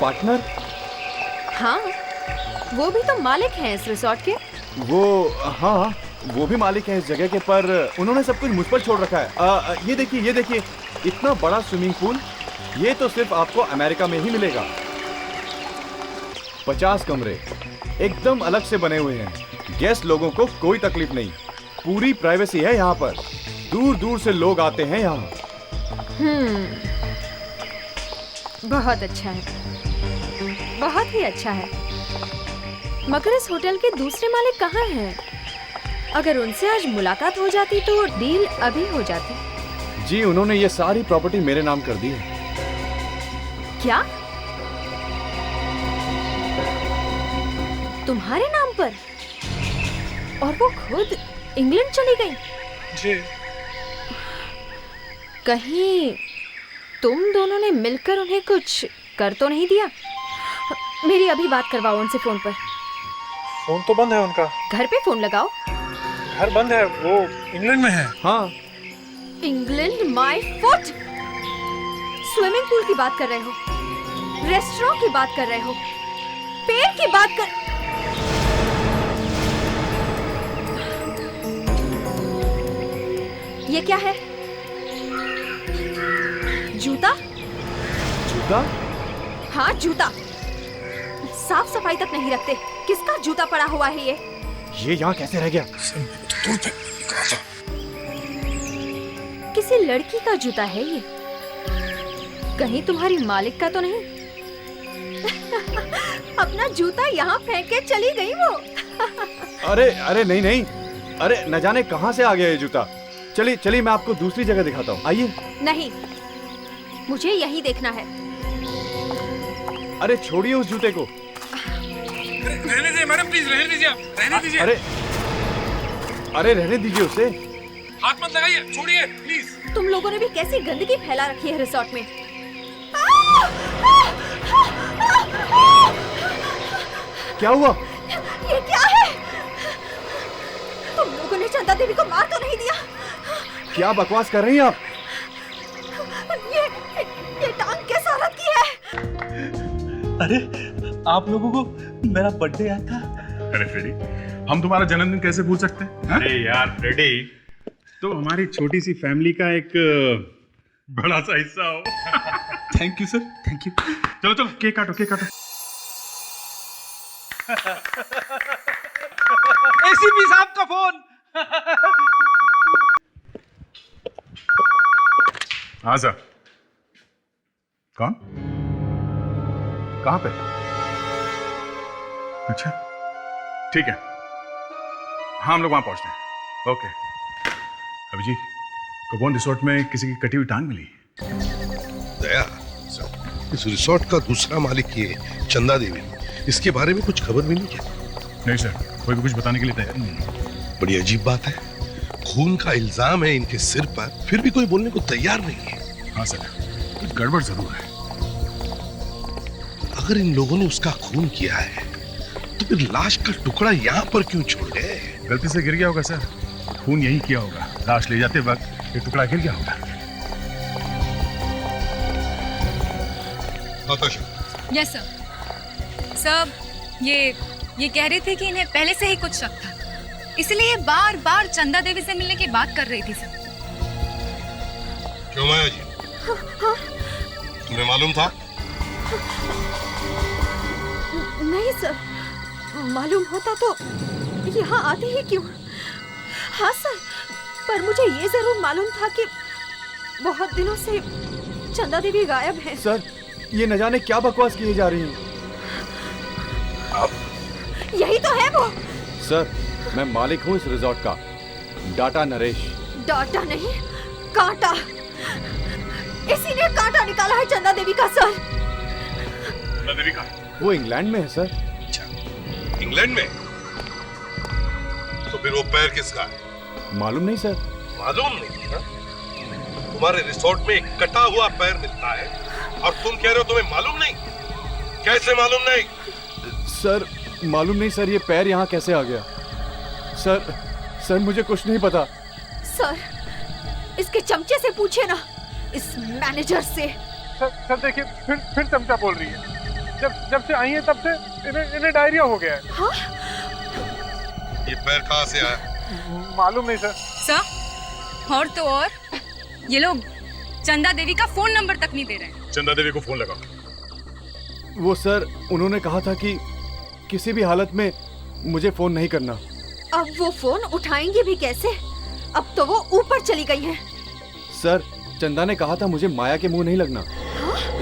Partner? हाँ, वो भी तो मालिक हैं इस रिसोर्ट के। हाँ, वो भी मालिक है इस जगह के, पर उन्होंने सब कुछ मुझ पर छोड़ रखा है। ये देखिए, इतना बड़ा स्विमिंग पूल, ये तो सिर्फ आपको अमेरिका में ही मिलेगा। 50 कमरे एकदम अलग से बने हुए हैं, गेस्ट लोगों को कोई तकलीफ नहीं, पूरी प्राइवेसी है यहाँ पर, दूर दूर से लोग आते हैं यहाँ। बहुत अच्छा है, बहुत ही अच्छा है। मगर इस होटल के दूसरे मालिक कहाँ हैं? अगर उनसे आज मुलाकात हो जाती तो डील अभी हो जाती। जी, उन्होंने ये सारी प्रॉपर्टी मेरे नाम कर दी है। क्या? तुम्हारे नाम पर? और वो खुद इंग्लैंड चली गई? जी। कहीं तुम दोनों ने मिलकर उन्हें कुछ कर तो नहीं दिया? मेरी अभी बात करवाओ उनसे फोन पर। फोन तो बंद है उनका। घर पे फोन लगाओ। घर बंद है, वो इंग्लैंड में है। हाँ। England my foot. Swimming pool की बात कर रहे हो, रेस्टोरेंट की बात कर रहे हो, पेड़ की बात कर। ये क्या है? जूता? जूता? हाँ, जूता। साफ सफाई तक नहीं रखते। किसका जूता पड़ा हुआ है ये? ये यहाँ कैसे रह गया? किसी लड़की का जूता है ये। कहीं तुम्हारी मालिक का तो नहीं? अपना जूता यहाँ फेंक के चली गई वो। अरे नहीं, अरे न जाने कहाँ से आ गया ये जूता। चलिए मैं आपको दूसरी जगह दिखाता हूँ, आइए। नहीं, मुझे यही देखना है। अरे छोड़िए उस जूते को। रहने दीजिए मैडम, प्लीज रहने दीजिए, रहने दीजिए। अरे रहने दीजिए उसे। हाथ मत लगाइए, छोड़िए प्लीज। तुम लोगों ने भी कैसी गंदगी फैला रखी है रिसोर्ट में। क्या हुआ? ये क्या है? तुम लोगों ने चंदा देवी को मार तो नहीं दिया? क्या बकवास कर रही हैं आप? ये टांग किस औरत की है? अरे आप लोगों को मेरा बर्थडे याद था? अरे फ्रेडी, हम तुम्हारा जन्मदिन कैसे भूल सकते हैं? अरे यार फ्रेडी, तो हमारी छोटी सी फैमिली का एक बड़ा सा हिस्सा हो। Thank you sir, thank you. चलो केक काटो। एसीपी साहब का फोन। हाँ सर। कौन? कहाँ पे? अच्छा, ठीक है, हाँ हम लोग वहां पहुंचते हैं। ओके। अभिजीत, कबोन रिसोर्ट में किसी की कटी हुई टांग मिली? दया, इस रिसोर्ट का दूसरा मालिक ये चंदा देवी, इसके बारे में कुछ खबर मिली क्या? नहीं सर, कोई भी कुछ बताने के लिए तैयार नहीं है। बड़ी अजीब बात है, खून का इल्जाम है इनके सिर पर, फिर भी कोई बोलने को तैयार नहीं है। हाँ सर, कुछ गड़बड़ जरूर है। अगर इन लोगों ने उसका खून किया है तो फिर लाश का टुकड़ा यहाँ पर क्यों छोड़ गए? गलती से गिर गया होगा सर, खून यही किया होगा, लाश ले जाते वक्त ये टुकड़ा गिर गया होगा। Yes sir. सर, ये कह रहे थे कि इन्हें पहले से ही कुछ शक था, इसलिए बार बार चंदा देवी से मिलने की बात कर रही थी सर। क्यों माया जी, तुम्हें मालूम था? नहीं सर, मालूम होता तो यहाँ आती ही क्यों। हाँ सर, पर मुझे ये जरूर मालूम था कि बहुत दिनों से चंदा देवी गायब है। सर, ये न जाने क्या बकवास किए जा रही हैं। यही तो है वो। सर, मैं मालिक हूँ इस रिसोर्ट का, डाटा नरेश। डाटा नहीं, कांटा। इसी ने कांटा निकाला है चंदा देवी का सर। चंदा देवी का? वो इंग्लैंड में है सर। अच्छा, इंग्लैंड में? तो फिर वो पैर किसका है? मालूम नहीं सर। मालूम नहीं ना? तुम्हारे रिसोर्ट में एक कटा हुआ पैर मिलता है और तुम कह रहे हो तुम्हें मालूम नहीं? कैसे मालूम नहीं? सर, मालूम नहीं सर, ये पैर यहाँ कैसे आ गया? सर मुझे कुछ नहीं पता। सर, इसके चमचे से पूछे ना, इस मैनेजर से। सर देखिए, फिर चमचा बोल रही है। जब से आई है तब से इन्हें डायरिया हो गया है। ये पैर कहाँ से आया? मालूम नहीं सर। सर, और तो और ये लोग चंदा देवी का फोन नंबर तक नहीं दे रहे हैं। चंदा देवी को फोन लगाओ। वो सर, उन्होंने कहा था कि किसी भी हालत में मुझे फोन नहीं करना। अब वो फोन उठाएंगे भी कैसे? अब तो वो ऊपर चली गई है। सर, चंदा ने कहा था मुझे माया के मुंह नहीं लगना,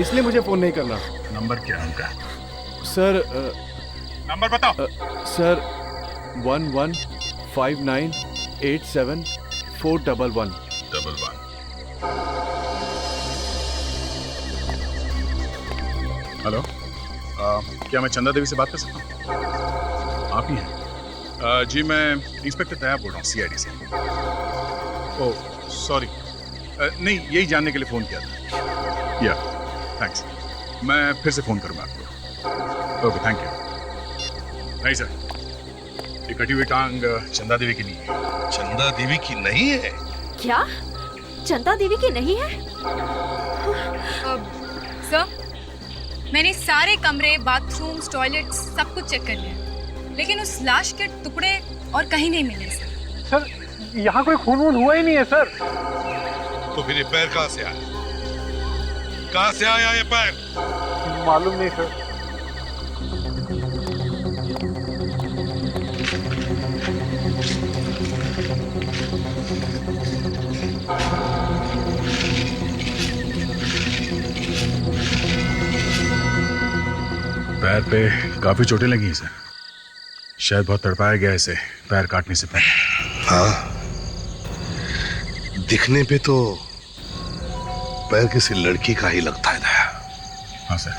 इसलिए मुझे फोन नहीं करना। नंबर क्या है उनका? सर नंबर बताओ। सर 1159874111। हेलो, क्या मैं चंदा देवी से बात कर सकता हूँ? आप ही हैं? जी, मैं इंस्पेक्टर तैयाब बोल रहा हूँ, CID से। ओह सॉरी, नहीं, यही जानने के लिए फ़ोन किया था। या थैंक्स, मैं फिर से फ़ोन करूँगा आपको। Okay, thank you. नहीं सर, ये कटी हुई टांग चंदा देवी की नहीं है। चंदा देवी की नहीं है? क्या चंदा देवी की नहीं है? सर, मैंने सारे कमरे, बाथरूम्स, टॉयलेट्स सब कुछ चेक कर लिया, लेकिन उस लाश के टुकड़े और कहीं नहीं मिले सर। सर, यहाँ कोई खून वून हुआ ही नहीं है सर। तो फिर ये पैर कहाँ से आया? कहाँ से आया ये पैर? मालूम नहीं सर। पैर पे काफी चोटें लगी हैं सर, शायद बहुत तड़पाया गया इसे पैर काटने से पहले। हाँ, दिखने पे तो पैर किसी लड़की का ही लगता है दया। हाँ सर।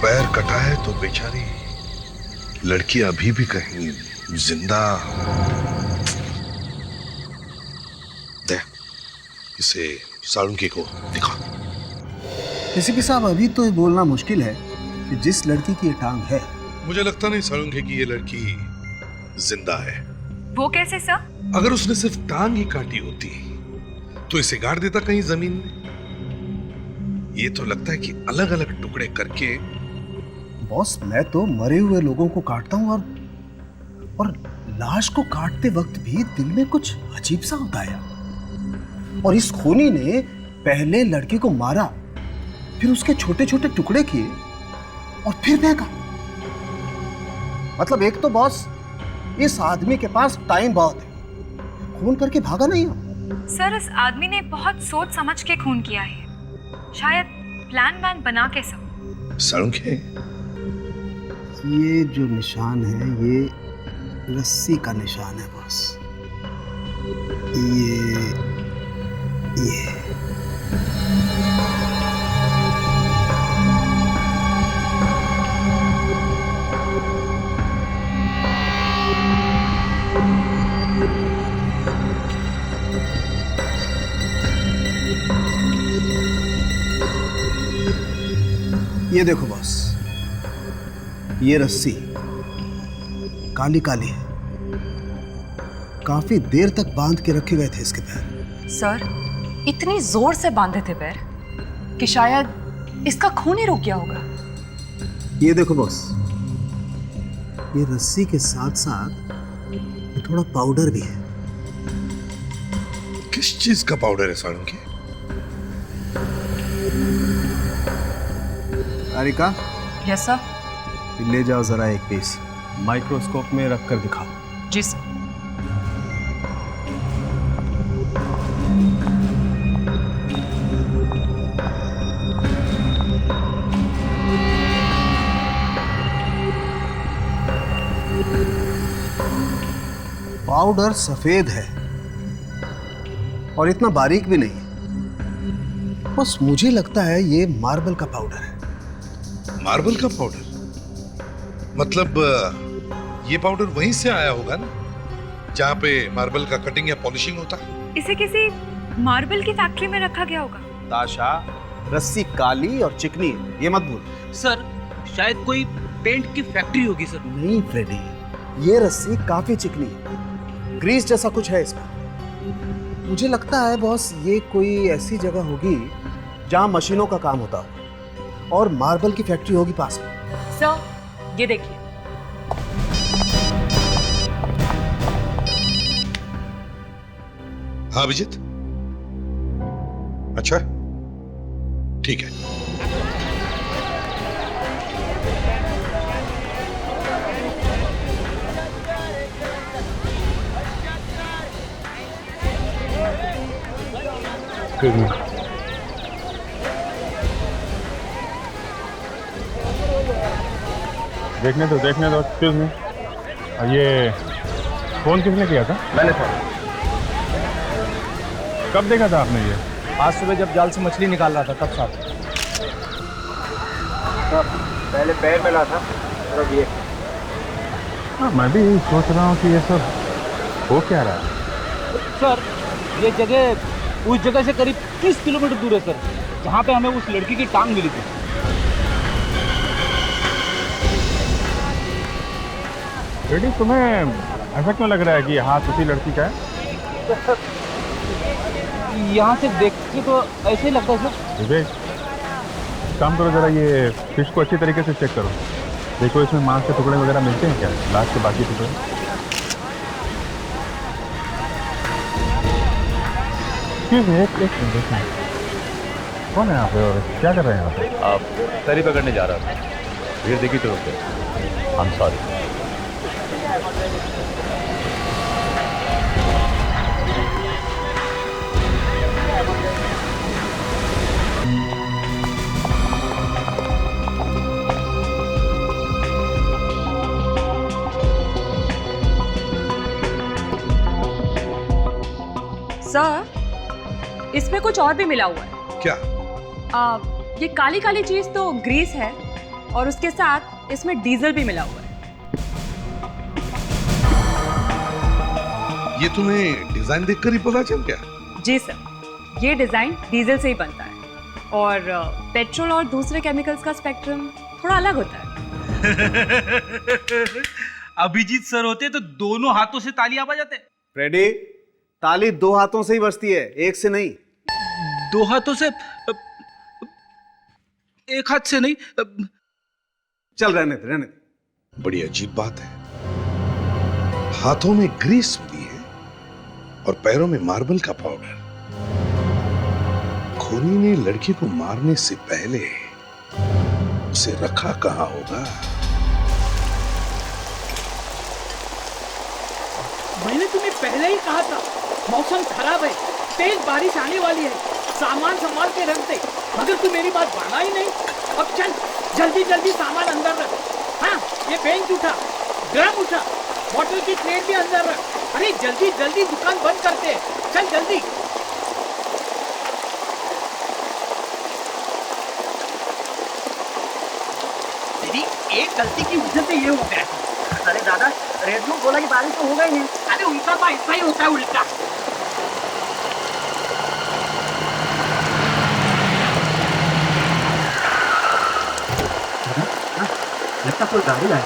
पैर कटा है तो बेचारी लड़की अभी भी कहीं जिंदा। दे, इसे साळुंके को दिखा। एसीपी साहब, अभी तो ये बोलना मुश्किल है कि जिस लड़की की ये टांग है। मुझे लगता नहीं साळुंके की ये लड़की जिंदा है। वो कैसे सर? अगर उसने सिर्फ टांग ही काटी होती तो इसे गाड़ देता कहीं जमीन में। ये तो लगता है कि अलग अलग टुकड़े करके। बॉस, मैं तो मरे हुए लोगों को काटता हूँ और लाश को काटते वक्त भी दिल में कुछ अजीब सा होता है। और इस खूनी ने पहले लड़की को मारा, फिर उसके छोटे छोटे टुकड़े किए और फिर फेंका। मतलब एक तो बॉस, इस आदमी के पास टाइम बहुत है, खून करके भागा नहीं हो। सर, इस आदमी ने बहुत सोच समझ के खून किया है, शायद प्लान वैन बना के सब। साळुंके, ये जो निशान है ये रस्सी का निशान है बॉस। ये ये देखो बॉस, ये रस्सी काली काली है, काफी देर तक बांध के रखे गए थे इसके पैर। सर, इतनी जोर से बांधे थे पैर कि शायद इसका खून ही रुक गया होगा। ये देखो बॉस, ये रस्सी के साथ साथ ये थोड़ा पाउडर भी है। किस चीज का पाउडर है साळुंके? Areca, yes sir. ले जाओ जरा एक पीस, माइक्रोस्कोप में रख कर दिखाओ। जी सर। पाउडर सफेद है और इतना बारीक भी नहीं है। बस मुझे लगता है ये मार्बल का पाउडर है। मार्बल का पाउडर? मतलब ये पाउडर वहीं से आया होगा ना, जहाँ पे मार्बल का कटिंग या पॉलिशिंग होता है। इसे किसी मार्बल की फैक्ट्री में रखा गया होगा। ताशा, रस्सी काली और चिकनी है, ये मत भूल। सर शायद कोई पेंट की फैक्ट्री होगी सर। नहीं फ्रेडी, ये रस्सी काफी चिकनी है, ग्रीस जैसा कुछ है इसमें। मुझे लगता है बॉस ये कोई ऐसी जगह होगी जहां मशीनों का काम होता हो और मार्बल की फैक्ट्री होगी पास में। सर ये देखिए, हाँ अभिजीत, अच्छा ठीक है। देखने दो एक्सक्यूज मी, ये फोन किसने किया था? मैंने था। कब देखा था आपने ये? आज सुबह जब जाल से मछली निकाल रहा था तब साहब। पहले पैर मिला था और अब ये। हाँ, मैं भी यही सोच रहा हूँ कि ये सब हो क्या रहा है। सर ये जगह उस जगह से करीब 30 किलोमीटर दूर है सर, जहाँ पे हमें उस लड़की की टांग मिली थी। बेटी, तुम्हें ऐसा क्यों लग रहा है कि ये हाथ उसी लड़की का है? यहाँ से देख के तो ऐसे ही लगता है सर। विवेक, काम करो जरा, ये फिश को अच्छी तरीके से चेक करो, देखो इसमें मांस के टुकड़े वगैरह मिलते हैं क्या, लाश के बाकी टुकड़े। एक मिनट, कौन है यहाँ पे और क्या कर रहे हैं यहाँ पे? आप तरी पकड़ने जा रहा था, भीड़ देखी तो रुक गए। I'm sorry। सर इसमें कुछ और भी मिला हुआ है। क्या? ये काली काली चीज तो ग्रीस है और उसके साथ इसमें डीजल भी मिला हुआ है। ये तुम्हें डिजाइन देखकर ही पता चल गया? जी सर, ये डिजाइन डीजल से ही बनता है और पेट्रोल और दूसरे केमिकल्स का स्पेक्ट्रम थोड़ा अलग होता है। अभिजीत सर होते तो दोनों हाथों से तालियां बजाते। फ्रेडी, ताली दो हाथों से ही बजती है, एक से नहीं। दो हाथों से? एक हाथ से नहीं। चल रहने दे। बड़ी अजीब बात है, हाथों में ग्रीस मिली है और पैरों में मार्बल का पाउडर। खूनी ने लड़की को मारने से पहले उसे रखा कहां होगा? मैंने तुम्हें पहले ही कहा था, मौसम खराब है, तेज बारिश आने वाली है, सामान संभाल के रख दे, मगर तू मेरी बात माना ही नहीं। अब चल जल्दी जल्दी सामान अंदर रख। हाँ, ये बेंच उठा, ड्रम उठा, बॉटल की ट्रेड भी अंदर रख। अरे जल्दी जल्दी दुकान बंद करते हैं, चल जल्दी। तेरी एक गलती की वजह से ये हो गया। अरे दादा, रेडियो बोला कि बारिश तो होगा ही नहीं। अरे उनका तो ऐसा ही होता है उल्टा। लगता कोई गाड़ी है।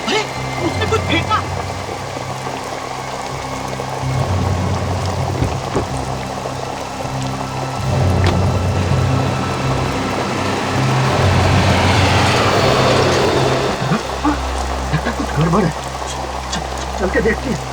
अरे उसने कुछ फेंका। गड़बड़ है, चल के देखते हैं।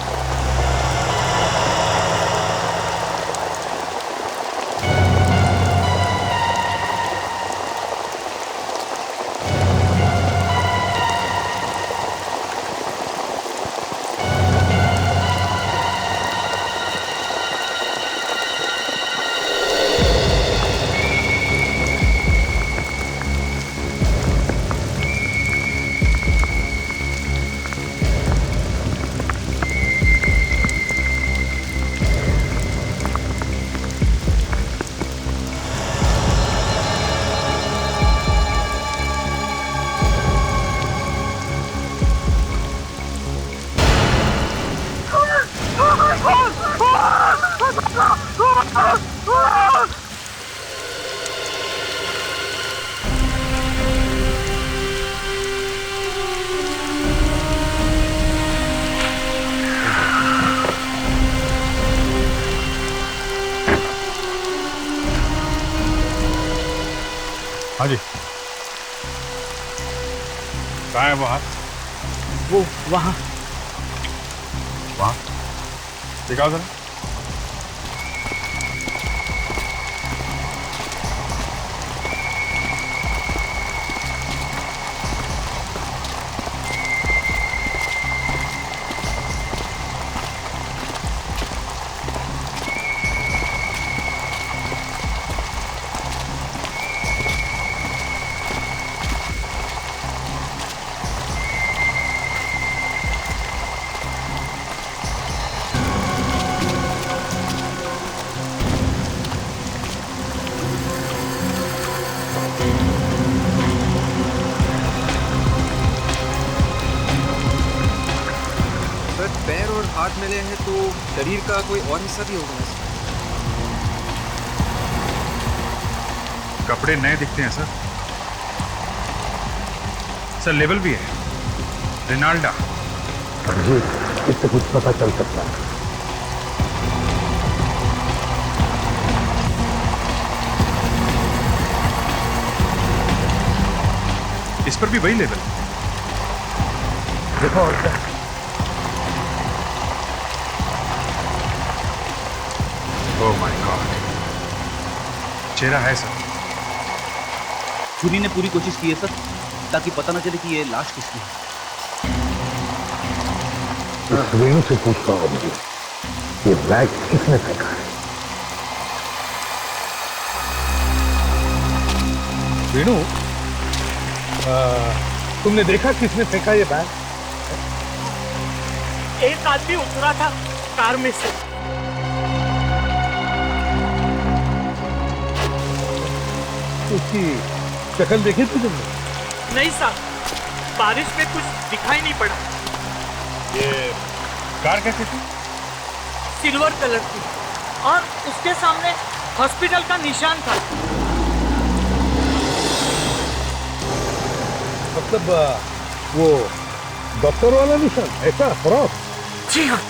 हाँ जी, कहाँ है वो हाथ? वो वहाँ। वहाँ दिखाओ जरा। पैर और हाथ मिले हैं तो शरीर का कोई और हिस्सा भी होगा ना? कपड़े नए दिखते हैं सर। सर लेबल भी है, रेनाल्डा। जी, इससे कुछ पता चल सकता है। इस पर भी वही लेबल। देखो और क्या? ओह माय गॉड, चेहरा है सर। छुरी ने पूरी कोशिश की है सर, ताकि पता ना चले कि ये लाश किसकी है। इस वेणु से पूछता हूँ मुझे, ये बैग किसने फेंका है? वेणु, तुमने देखा किसने फेंका ये बैग? एक आदमी उतरा था कार में से। उसकी शक्ल देखी थी तुमने? नहीं साहब, बारिश में कुछ दिखाई नहीं पड़ा। ये कार कैसी थी? सिल्वर कलर की, और उसके सामने हॉस्पिटल का निशान था। मतलब वो डॉक्टर वाला निशान, ऐसा क्रॉस? जी हाँ।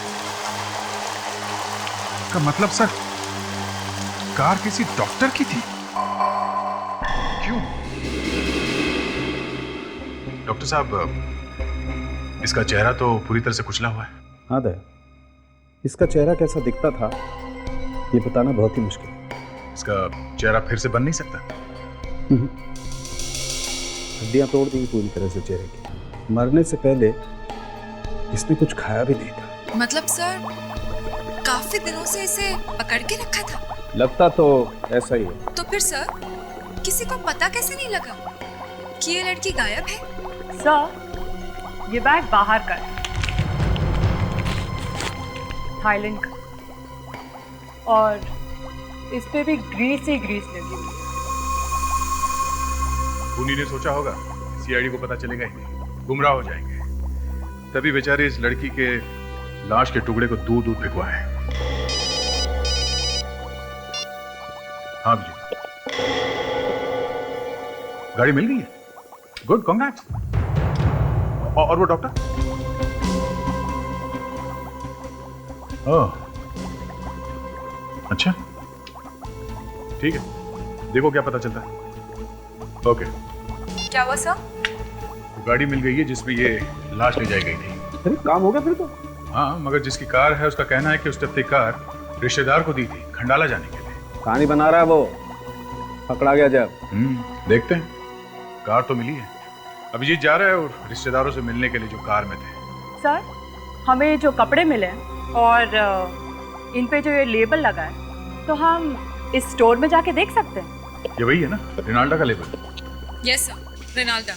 का मतलब सर, कार किसी डॉक्टर की थी? क्यों? डॉक्टर साहब, इसका चेहरा तो पूरी तरह से कुचला हुआ है। हाँ दया, इसका चेहरा कैसा दिखता था ये बताना बहुत ही मुश्किल है। इसका चेहरा फिर से बन नहीं सकता। हड्डियां तोड़ दी पूरी तरह से चेहरे की। मरने से पहले इसने कुछ खाया भी नहीं था। मतलब सर, काफी दिनों से इसे पकड़ के रखा था। लगता तो ऐसा ही है। तो फिर सर, किसी को पता कैसे नहीं लगा कि ये लड़की गायब है? सर, ये बैग बाहर का है, थाईलैंड का, और इस पे भी ग्रीस ही ग्रीस लगी हुई। खूनी ने सोचा होगा सीआईडी को पता चलेगा ही नहीं, गुमराह हो जाएंगे। तभी बेचारे इस लड़की के लाश के टुकड़े को दूर दूर फेंकवाए। हाँ जी, गाड़ी मिल गई है। Good, congrats. और वो डॉक्टर? ओह, अच्छा, ठीक है, देखो क्या पता चलता है। ओके। क्या हुआ सर? वो गाड़ी मिल गई है जिसमें ये लाश ले जाई गई थी। अरे काम हो गया फिर तो। हाँ, मगर जिसकी कार है उसका कहना है कि उसने अपनी कार रिश्तेदार को दी थी खंडाला जाने के लिए। कहानी बना रहा है वो, पकड़ा गया जब। देखते हैं। कार तो मिली है, अभिजीत जा रहा है और रिश्तेदारों से मिलने के लिए जो कार में थे। सर, हमें जो कपड़े मिले हैं और इन पे जो ये लेबल लगा है, तो हम इस स्टोर में जाके देख सकते हैं। ये वही है ना, रेनाल्डा का लेबल? यस सर, रेनाल्डा।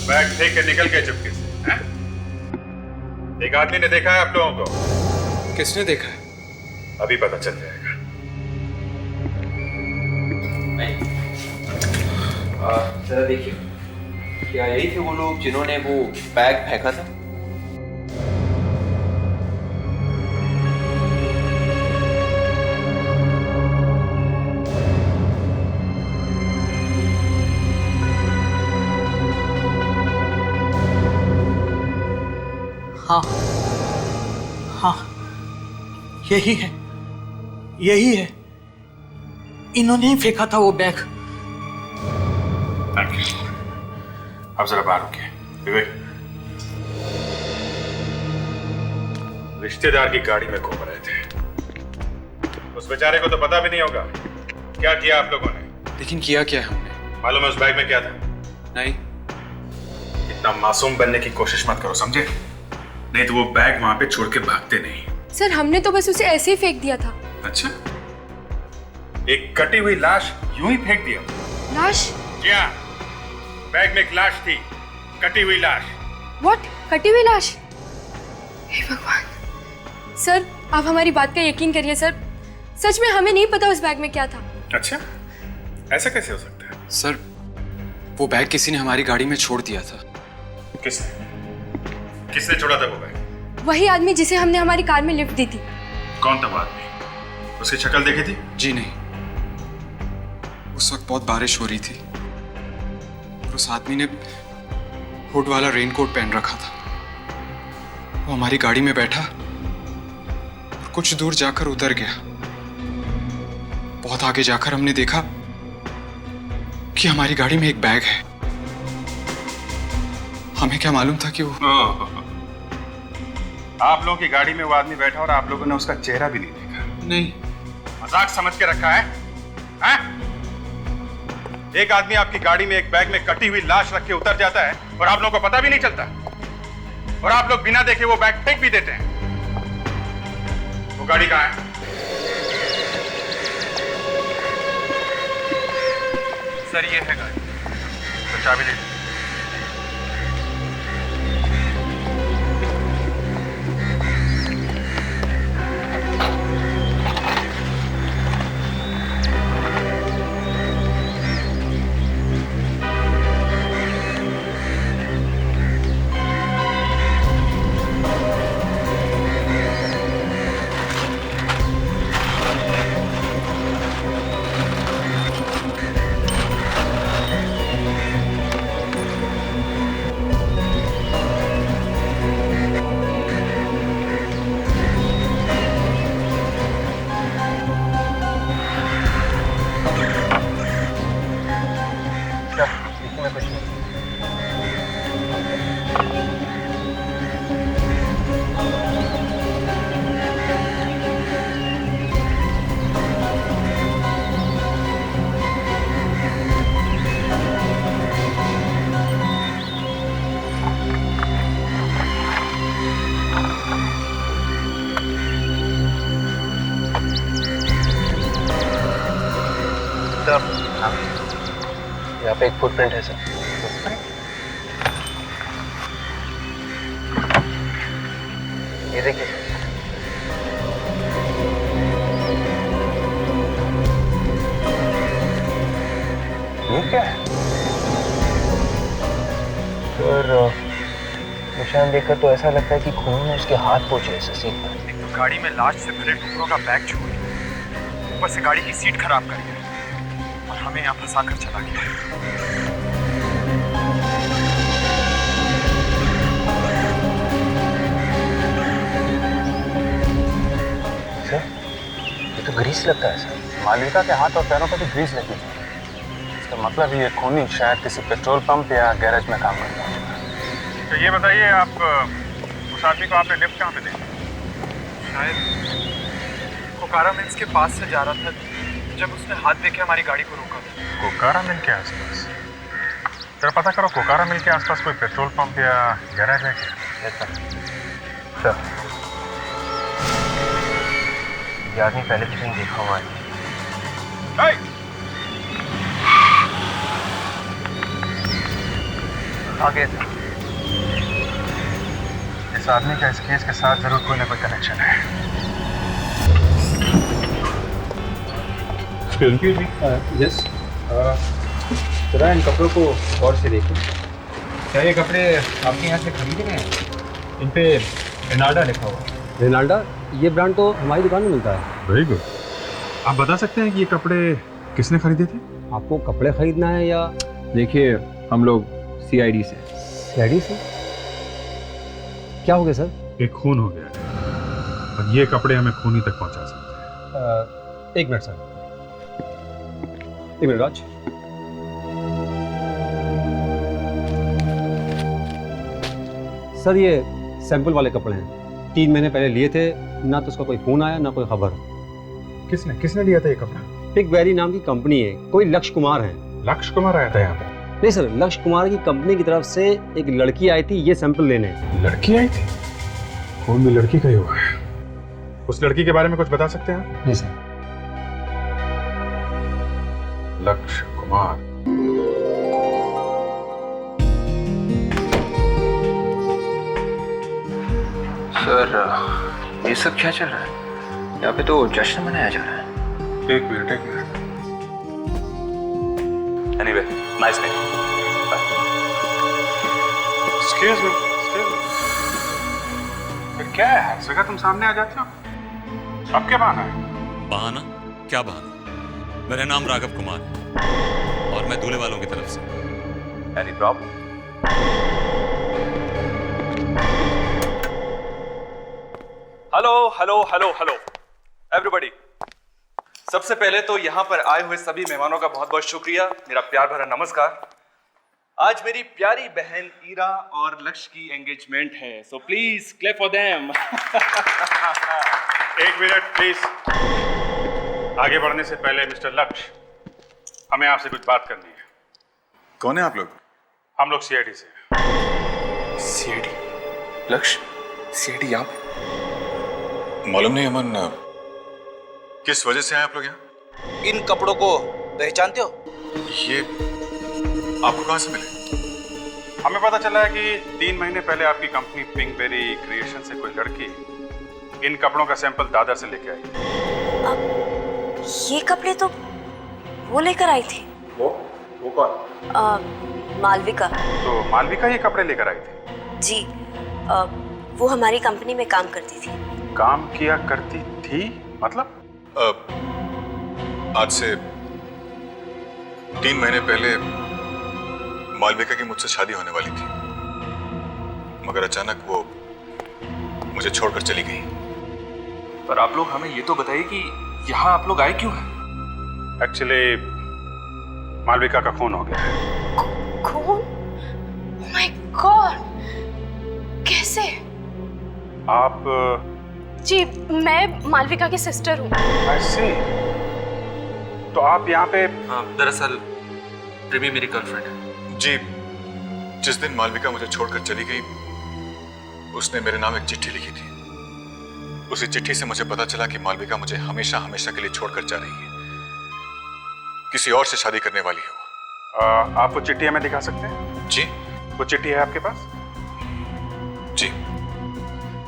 बैग फेंक के निकल गए चुपके से, हैं? एक आदमी ने देखा है आप लोगों को। किसने देखा है? अभी पता चल जाएगा। जरा देखिए, क्या यही थे वो लोग जिन्होंने वो बैग फेंका था? हाँ हाँ, यही है, यही है। इन्होंने ही फेंका था वो बैग। Thank you. अब जरा बाहर रुकिए। विवेक, रिश्तेदार की गाड़ी में घूम रहे थे, उस बेचारे को तो पता भी नहीं होगा क्या किया आप लोगों ने। लेकिन किया क्या हमने? मालूम है उस बैग में क्या था? नहीं। इतना मासूम बनने की कोशिश मत करो, समझे? नहीं तो वो बैग वहां पे छोड़ के भागते नहीं। सर हमने तो बस उसे ऐसे ही फेंक दिया था। अच्छा, एक कटी हुई लाश यूं ही फेंक दिया? लाश? जी हाँ, बैग में एक लाश थी, कटी हुई लाश। व्हाट? कटी हुई लाश? हे भगवान। सर आप हमारी बात का यकीन करिए सर, सच में हमें नहीं पता उस बैग में क्या था। अच्छा, ऐसा कैसे हो सकता है? सर वो बैग किसी ने हमारी गाड़ी में छोड़ दिया था। किसने छोड़ा था वो बैग? वही आदमी जिसे हमने हमारी कार में लिफ्ट दी थी। कौन था वो आदमी? उसकी शक्ल देखी थी? जी नहीं, उस वक्त बहुत बारिश हो रही थी और उस आदमी ने हुड वाला रेनकोट पहन रखा था। वो हमारी गाड़ी में बैठा और कुछ दूर जाकर उतर गया। बहुत आगे जाकर हमने देखा कि हमारी गाड़ी में एक बैग है। हमें क्या मालूम था कि वो आप लोगों की गाड़ी में वो आदमी बैठा और आप लोगों ने उसका चेहरा भी नहीं देखा? नहीं। मजाक समझ के रखा है? हैं? एक आदमी आपकी गाड़ी में एक बैग में कटी हुई लाश रख के उतर जाता है और आप लोगों को पता भी नहीं चलता, और आप लोग बिना देखे वो बैग फेंक भी देते हैं। वो गाड़ी कहाँ है? सर ये है गाड़ी। तो चाबी दे दीजिए। यहाँ पे एक फुटप्रिंट है सर। ये देखिए सर। ये क्या है? सर निशान देखकर तो ऐसा लगता है कि खून में उसके हाथ पोंछे हैं सीट पर। एक तो गाड़ी में लाश से भरे टुकड़ों का बैग छोड़ दिया, ऊपर से गाड़ी की सीट खराब कर दिया और हमें यहाँ फंसा कर चला गया। सर ये तो ग्रीस लगता है सर। मालिका के हाथ और पैरों पर भी ग्रीस लगी है। इसका मतलब ये खूनी शायद किसी पेट्रोल पंप या गैरेज में काम करता है। तो ये बताइए, आप उस आदमी को आपने लिफ्ट कहाँ पे दी? शायद कोकारा मिल्स के पास से जा रहा था जब उसने हाथ देके हमारी गाड़ी को रोका था। कोकारा मिल के आसपास? जरा पता करो कोकारा मिल के आसपास कोई पेट्रोल पंप या गैरेज है क्या? सर ये आदमी पहले भी कहीं देखा हुआ है। आगे इस आदमी का इस केस के साथ जरूर कोई ना कोई कनेक्शन है। यस, जरा इन कपड़ों को गौर से देखो। क्या ये कपड़े आपके यहाँ से खरीदे गए हैं? इन पे रेनाल्डा लिखा हुआ है। रेनाल्डा? ये ब्रांड तो हमारी दुकान में मिलता है। Very good. आप बता सकते हैं कि ये कपड़े किसने खरीदे थे? आपको कपड़े खरीदना है या? देखिए हम लोग CID से। CID से? क्या हो गया सर? एक खून हो गया है और ये कपड़े हमें खूनी तक पहुंचा सकते हैं। एक मिनट सर, एक मिनट राज। सर ये सैंपल वाले कपड़े हैं, 3 महीने पहले लिए थे, ना तो उसका कोई फ़ोन आया ना कोई खबर। किसने लिया था ये कपड़ा? पिक वैली नाम की कंपनी है, कोई लक्ष्य कुमार है। लक्ष्य कुमार आया था यहाँ पे? नहीं सर, लक्ष्य कुमार की कंपनी की तरफ से एक लड़की आई थी ये सैंपल लेने। लड़की आई थी? फोन में लड़की का ही हुआ है। उस लड़की के बारे में कुछ बता सकते हैं? नहीं सर। लक्ष्य कुमार। सर ये सब क्या चल रहा है? यहाँ पे तो जश्न मनाया जा रहा है। एक minute. Anyway, nice day. Excuse me. फिर क्या है, हर जगह तुम सामने आ जाते हो? अब क्या बहाना है? बहाना? क्या बहाना? मेरा नाम राघव कुमार है और मैं दूल्हे वालों की तरफ से। Any problem? Hello everybody. सबसे पहले तो यहाँ पर आए हुए सभी मेहमानों का बहुत बहुत शुक्रिया, मेरा प्यार भरा नमस्कार। आज मेरी प्यारी बहन ईरा और लक्ष्य की एंगेजमेंट है, so please clap for them. एक मिनट प्लीज। आगे बढ़ने से पहले मिस्टर लक्ष्य, हमें आपसे कुछ बात करनी है। कौन है आप लोग? हम लोग सीआईडी से। सीआईडी? लक्ष्य, सीआईडी यहाँ पे? मालूम नहीं अमन, किस वजह से आए आप लोग यहाँ? इन कपड़ों को पहचानते हो? ये आपको कहाँ से मिले? हमें पता चला है कि 3 महीने पहले आपकी कंपनी पिंकबेरी क्रिएशन से कोई लड़की इन कपड़ों का सैंपल दादर से लेके आई। ये कपड़े तो वो लेकर आई थी। वो कौन? मालविका। तो मालविका ये कपड़े लेकर आई थी? जी, वो हमारी कंपनी में काम करती थी। काम किया करती थी मतलब? आज से 3 महीने पहले मालविका की मुझसे शादी होने वाली थी, मगर अचानक वो मुझे छोड़कर चली गई। पर आप लोग हमें ये तो बताइए कि यहाँ आप लोग आए क्यों हैं? एक्चुअली मालविका का खून हो गया है। खून? Oh my God! कैसे? आप? जी, मैं मालविका की सिस्टर हूँ। ऐसे? तो आप यहाँ पे? दरअसल प्रेमी मेरी गर्लफ्रेंड है। जी, जिस दिन मालविका मुझे छोड़कर चली गई, उसने मेरे नाम एक चिट्ठी लिखी थी। उसी चिट्ठी से मुझे पता चला कि मालविका मुझे हमेशा हमेशा के लिए छोड़कर जा रही है, किसी और से शादी करने वाली है वो। आप वो चिट्ठी हमें दिखा सकते हैं? जी। वो चिट्ठी है आपके पास? जी।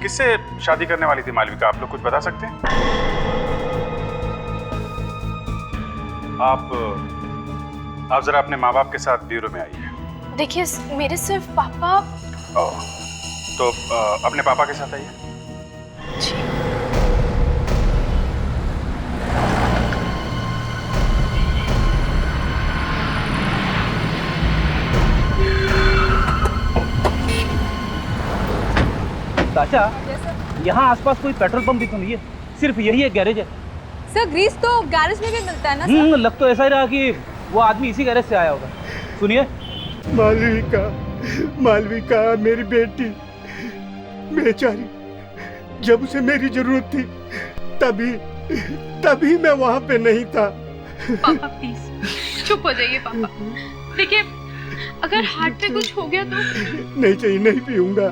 किससे शादी करने वाली थी मालविका, आप लोग कुछ बता सकते हैं? आप जरा अपने माँ बाप के साथ ब्यूरो में आइए। देखिए, मेरे सिर्फ पापा। तो अपने पापा के साथ आइए। चाचा, यहाँ आसपास कोई पेट्रोल पंप भी तो नहीं है, सिर्फ यही एक गैरेज है। सर ग्रीस तो गैरेज में भी मिलता है ना सर? लग तो ऐसा ही रहा कि वो आदमी इसी गैरेज से आया होगा। सुनिए। मालविका मेरी बेटी, बेचारी, जब उसे मेरी जरूरत थी तभी मैं वहाँ पे नहीं था। पापा प्लीज चुप हो जाइए पापा। देखिए, अगर हार्ट पे कुछ हो गया तो? नहीं चाहिए, नहीं पीऊंगा।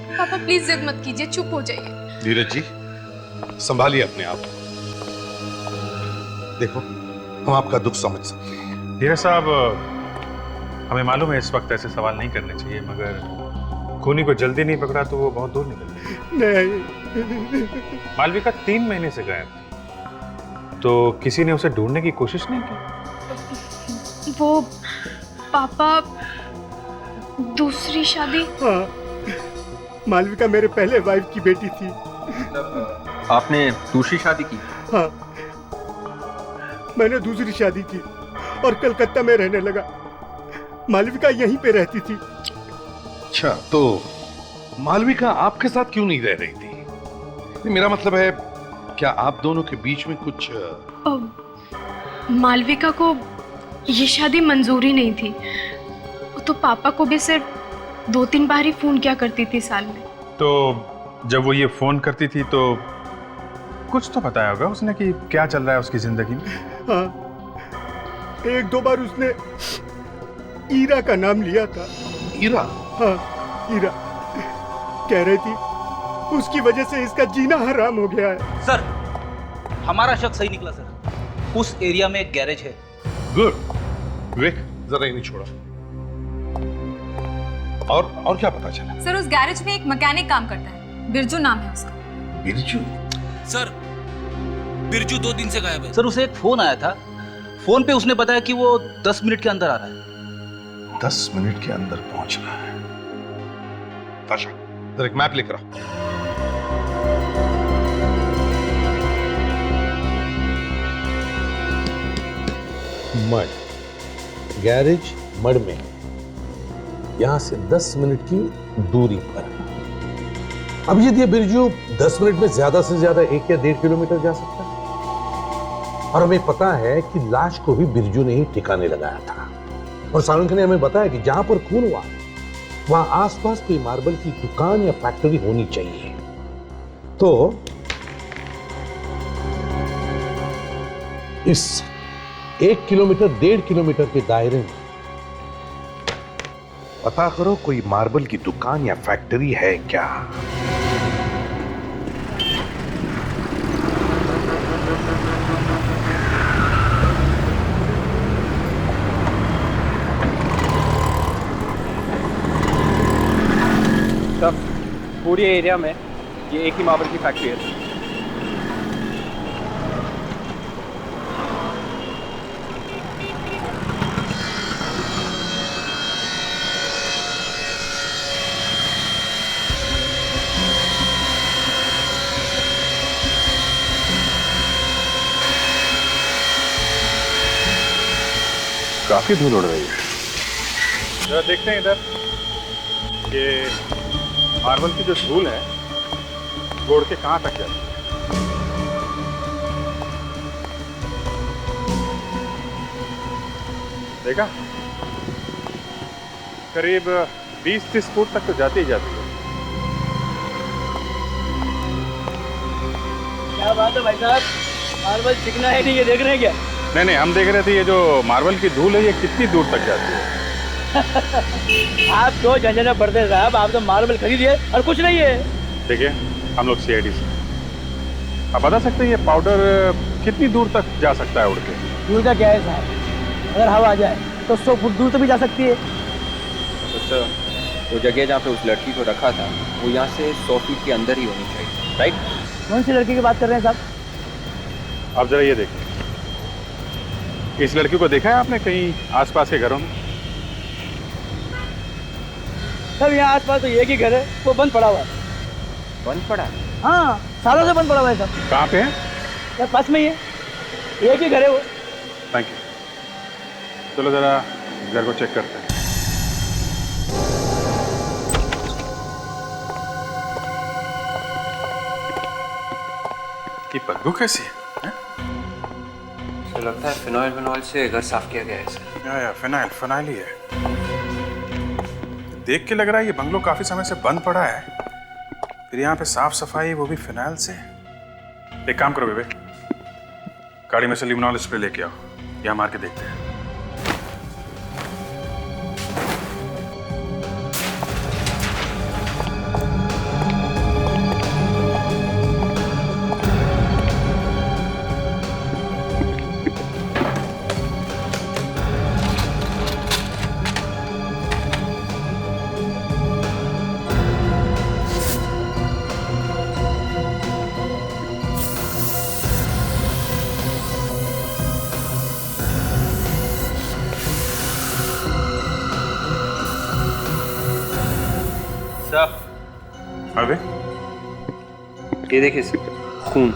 पापा प्लीज जिद मत कीजिए, चुप हो जाइए। धीरज जी, संभालिए अपने आप। देखो, हम आपका दुख समझ सकते हैं। धीरज साहब, हमें मालूम है इस वक्त ऐसे सवाल नहीं करने चाहिए, मगर खूनी को जल्दी नहीं पकड़ा तो वो बहुत दूर निकल गया। नहीं। मालविका 3 महीने से गायब थी, तो किसी ने उसे ढूंढने की कोशिश नहीं की? वो पापा दूसरी शादी? हाँ, मालविका मेरे पहले वाइफ की बेटी थी। आपने दूसरी शादी की? हाँ, मैंने दूसरी शादी की और कलकत्ता में रहने लगा। मालविका यहीं पे रहती थी। अच्छा, तो मालविका आपके साथ क्यों नहीं रह रही थी? मेरा मतलब है, क्या आप दोनों के बीच में कुछ? मालविका को ये शादी मंजूरी नहीं थी। वो तो पापा को भी सिर्फ 2-3 बार ही फोन किया करती थी साल में। तो जब वो ये फोन करती थी तो कुछ तो बताया होगा उसने कि क्या चल रहा है उसकी जिंदगी में। हाँ, 1-2 बार उसने ईरा का नाम लिया था। ईरा? हाँ, ईरा। कह रही थी उसकी वजह से इसका जीना हराम हो गया है। सर, हमारा शक सही निकला सर। उस एरिया में एक गैरेज है। गुड। विवेक, जरा इन्हें छोड़ा। और क्या पता चला? सर, उस गैरेज में एक मैकेनिक काम करता है, बिरजू नाम है उसका। बिरजू? सर, बिरजू 2 दिन से गायब है। सर, उसे एक फोन आया था। फोन पे उसने बताया कि वो 10 मिनट के अंदर आ रहा है। 10 मिनट के अंदर पहुंच रहा है। ताशा, जरा एक मैप लेकर आओ। मड, गैरेज मड में, यहां से 10 मिनट की दूरी पर। अब यदि ये बिरजू 10 मिनट में ज्यादा से ज्यादा 1 या 1.5 किलोमीटर जा सकता है। और हमें पता है कि लाश को भी बिरजू ने ही ठिकाने लगाया था। और सारंग ने हमें बताया कि जहां पर खून हुआ वहां आसपास कोई मार्बल की दुकान या फैक्ट्री होनी चाहिए। तो इस 1 किलोमीटर 1.5 किलोमीटर के दायरे में पता करो कोई मार्बल की दुकान या फैक्ट्री है क्या। सब पूरे एरिया में ये एक ही मार्बल की फैक्ट्री है। काफी धूल उड़ रही है। जरा देखते हैं इधर कि मार्बल की जो धूल है गोड़ के कहां तक जाती है। देखा, करीब 20-30 फुट तक तो जाती ही जाती है। क्या बात है भाई साहब, मार्बल चिकना है नहीं, ये देख रहे हैं क्या? नहीं, हम देख रहे थे ये जो मार्बल की धूल है ये कितनी दूर तक जाती है। आप तो झंझना पड़ते साहब, आप तो मार्बल खरीदिए और कुछ नहीं है। देखिए, हम लोग CID से आप बता सकते हैं ये पाउडर कितनी दूर तक जा सकता है उड़ के? दूर का क्या है साहब, अगर हवा आ जाए तो 100 फुट दूर तक भी जा सकती है। तो सर, वो जगह जहाँ पे उस लड़की को रखा था वो यहाँ से 100 फीट के अंदर ही होनी चाहिए, राइट? कौन सी लड़की की बात कर रहे हैं साहब? आप जरा ये देखिए, इस लड़की को देखा है आपने कहीं आसपास के घरों में? सब यहाँ आसपास तो एक ही घर है, वो बंद पड़ा हुआ है। बंद पड़ा? हाँ, सालों से बंद पड़ा हुआ है सब। कहाँ पे है? यार पास में ही है, एक ही घर है वो। Thank you. चलो जरा घर को चेक करते हैं। ये बदबू कैसी है? तो लगता है फिनॉइल से घर साफ किया गया है सर। या फिनाइल ही है। देख के लग रहा है ये बंगलो काफी समय से बंद पड़ा है, फिर यहाँ पे साफ सफाई वो भी फिनाइल से। एक काम करो विवेक, गाड़ी में से लिमोनॉल स्प्रे लेके आओ, यहाँ मार के देखते हैं। अबे ये देखिए सर, खून।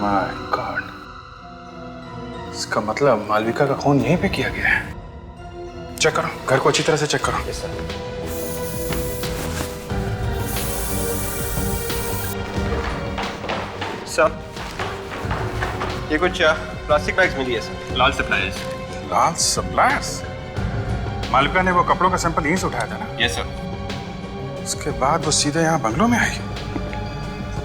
माय गॉड, इसका मतलब मालविका का खून यहीं पे किया गया है। चेक करो, घर को अच्छी तरह से चेक करो। Yes sir. सर, ये कुछ प्लास्टिक बैग्स मिली है सर। लाल सप्लायर्स। लाल सप्लायर्स? मालविका ने वो कपड़ों का सैंपल यहीं से उठाया था ना? Yes sir. उसके बाद वो सीधे यहाँ बंगलों में आई।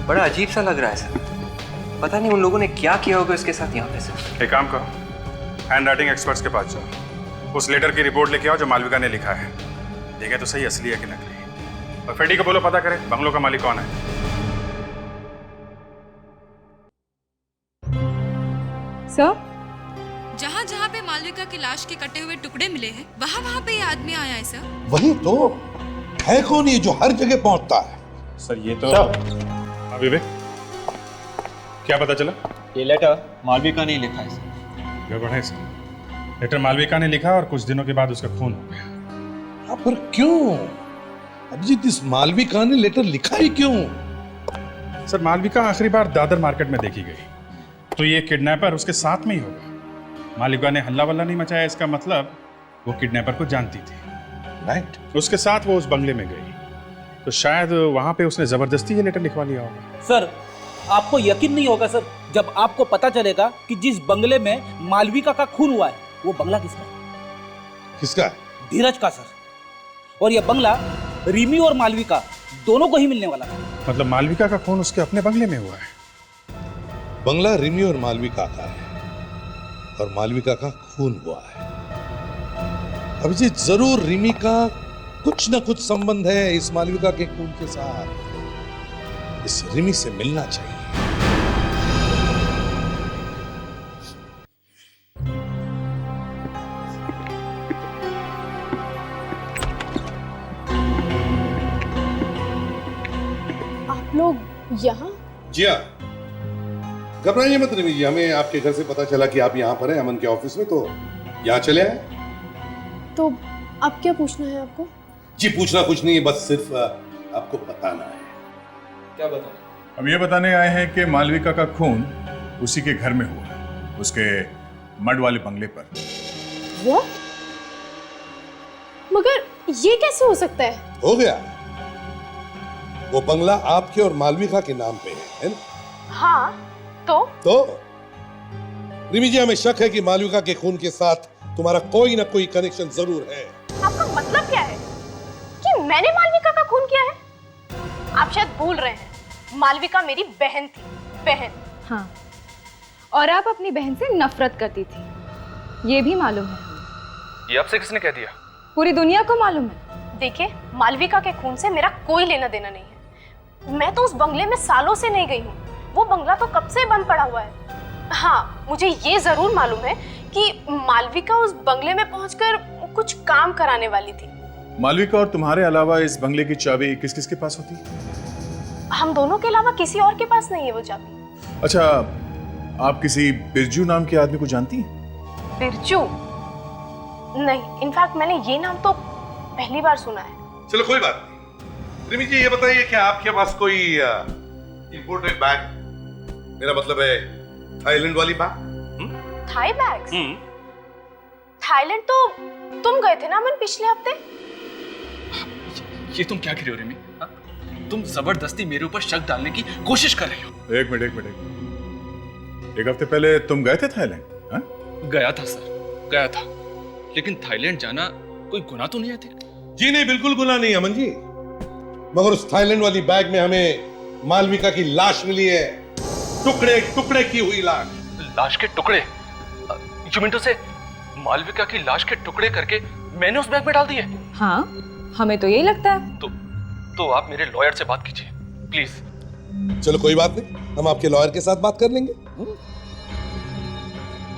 बड़ा अजीब सा लग रहा है सर। पता नहीं उन लोगों ने क्या किया होगा उसके साथ यहाँ पे सर। एक काम करो, हैंड राइटिंग एक्सपर्ट्स के पास जाओ, उस लेटर की रिपोर्ट लेके आओ जो मालविका ने लिखा है। देखें तो सही असली है कि नकली। और फेडी को बोलो पता करे बंगलों का मालिक कौन है। सर, जहाँ जहाँ पे मालविका की लाश के कटे हुए टुकड़े मिले हैं, वहाँ पे ये आदमी आया है सर। वही तो है, कौन ये जो हर जगह पहुंचता है? सर ये तो विवेक, क्या पता चला? ये लेटर मालविका ने लिखा है सर। गड़बड़ है सर। लेटर मालविका ने लिखा और कुछ दिनों के बाद उसका खून हो गया। पर क्यों अभिजीत, इस मालविका ने लेटर लिखा ही क्यों? सर मालविका आखिरी बार दादर मार्केट में देखी गई, तो ये किडनैपर उसके साथ में ही होगा। मालविका ने हल्ला वल्ला नहीं मचाया, इसका मतलब वो किडनैपर को जानती थी। राइट। उसके साथ वो उस बंगले में गई, तो शायद वहां पे उसने जबरदस्ती ये लेटर लिखवा लिया होगा। सर आपको यकीन नहीं होगा सर, जब आपको पता चलेगा कि जिस बंगले में मालविका का खून हुआ है वो बंगला किसका है? किसका है? धीरज का सर। और ये बंगला रिमी और मालविका दोनों को ही मिलने वाला है। मतलब मालविका का खून उसके अपने बंगले में हुआ है? बंगला रिमी और मालविका का है और मालविका का खून हुआ है। अभिजीत, जरूर रिमी का कुछ ना कुछ संबंध है इस मालविका के खून के साथ। इस रिमी से मिलना चाहिए। आप लोग यहाँ? जी हाँ, घबराइए मत रिमी जी, हमें आपके घर से पता चला कि आप यहाँ पर हैं अमन के ऑफिस में, तो यहाँ चले आए। तो अब क्या पूछना है आपको? जी पूछना कुछ नहीं है, बस सिर्फ आपको बताना है। क्या बताना? हम ये बताने आए हैं कि मालविका का खून उसी के घर में हुआ, उसके मड वाले बंगले पर। वो? मगर ये कैसे हो सकता है? हो गया, वो बंगला आपके और मालविका के नाम पे है ना? हाँ, तो रिमी जी, हमें शक है कि मालविका के खून के साथ तुम्हारा कोई ना कोई कनेक्शन जरूर है। आपका मतलब क्या है कि मैंने मालविका का खून किया है? आप शायद भूल रहे हैं, मालविका मेरी बहन थी। बहन। हाँ, और आप अपनी बहन से नफरत करती थी, ये भी मालूम है। ये आपसे किसने कह दिया? पूरी दुनिया को मालूम है। देखिए, मालविका के खून से मेरा कोई लेना देना नहीं है। मैं तो उस बंगले में सालों से नहीं गई हूँ, वो बंगला तो कब से बंद पड़ा हुआ है। हाँ, मुझे ये जरूर मालूम है कि मालविका उस बंगले में पहुंचकर कुछ काम कराने वाली थी। मालविका और तुम्हारे अलावा इस बंगले की चाबी किस किस के पास होती है? हम दोनों के अलावा किसी और के पास नहीं है वो चाबी। अच्छा, आप किसी बिरजू नाम के आदमी को जानती हैं? बिरजू? नहीं, इनफैक्ट मैंने ये नाम तो पहली बार सुना है। चलो कोई बात नहीं। रिमी जी, ये बताइए क्या आपके पास कोई इंपोर्टेड बैग, मेरा मतलब है थाईलैंड वाली बैग? Thai bags? थाईलैंड तो तुम गए थे ना अमन पिछले हफ्ते? ये तुम क्या कर रहे हो रिमी? तुम जबरदस्ती मेरे ऊपर शक डालने की कोशिश कर रहे हो। एक मिनट, एक हफ्ते पहले तुम गए थे थाईलैंड? हाँ? गया था सर, गया था, लेकिन थाईलैंड जाना कोई गुनाह तो नहीं है? जी नहीं, बिल्कुल गुनाह नहीं अमन जी, मगर उस थाईलैंड वाली बैग में हमें मालविका की लाश मिली है, टुकड़े टुकड़े की हुई लाश। लाश के टुकड़े? यू मीन टू से मालविका की लाश के टुकड़े करके मैंने उस बैग में डाल दिए? हाँ, हमें तो यही लगता है। तो आप मेरे लॉयर से बात कीजिए प्लीज। चलो कोई बात नहीं, हम आपके लॉयर के साथ बात कर लेंगे।